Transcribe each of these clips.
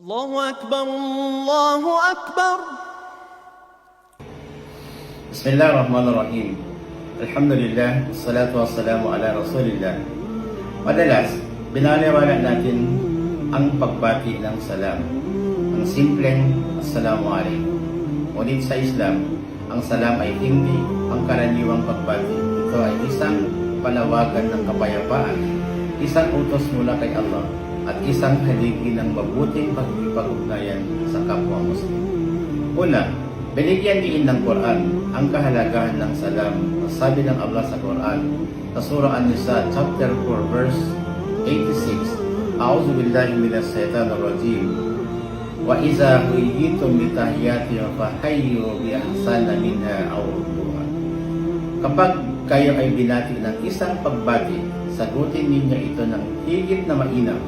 الله أكبر الله أكبر. Bismillahirrahmanirrahim. Alhamdulillah, wassalatu wassalamu ala rasulillah. Madalas, binaliwala natin ang pagbati ng salam. Ang simpleng assalamu alaikum. Ngunit sa Islam, ang salam ay hindi ang karaniwang pagbati. Ito ay isang panawagan ng kapayapaan, isang utos mula kay Allah, at isang haligi ng mabuting pagkikipag-ugnayan sa kapwa Muslim. Una, binigyan diin ng Quran ang kahalagahan ng salam. Sabi ng Allah sa Quran, sa Surah An-Nisa, chapter 4, verse 86, A'udhu billahi minas shaitanir rajim. Wa iza huyitum bitahiyati fahayyu bi ahsana minha aw rudduha. Kapag kayo ay binati ng isang pagbati, sagutin ninyo ito ng higit na mainam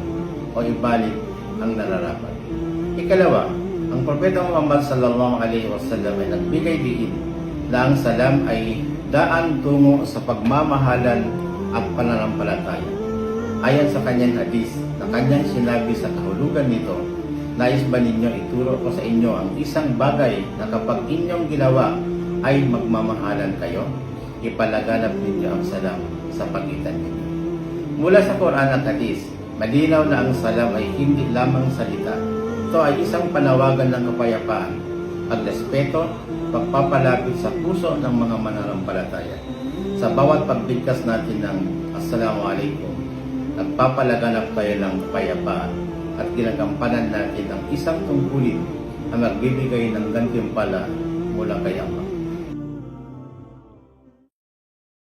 o ibalik ang nararapat. Ikalawa, ang Propeta Muhammad sallallahu alaihi wasallam ay nagbigay diin na ang salam ay daan tungo sa pagmamahalan at pananampalataya. Ayon sa kanyang hadis na kanyang sinabi sa kahulugan nito, nais ba ninyo ituro ko sa inyo ang isang bagay na kapag inyong ginawa ay magmamahalan kayo? Ipalaganap ninyo ang salam sa pagitan ninyo. Mula sa Quran at hadis, malinaw na ang salam ay hindi lamang salita. Ito ay isang panawagan ng kapayapaan, pagrespeto, pagpapalapit sa puso ng mga mananampalataya. Sa bawat pagbigkas natin ng Assalamu alaikum, nagpapalaganap tayo ng kapayapaan at ginagampanan natin ang isang tungkulin na magbibigay ng gantimpala mula kay Allah.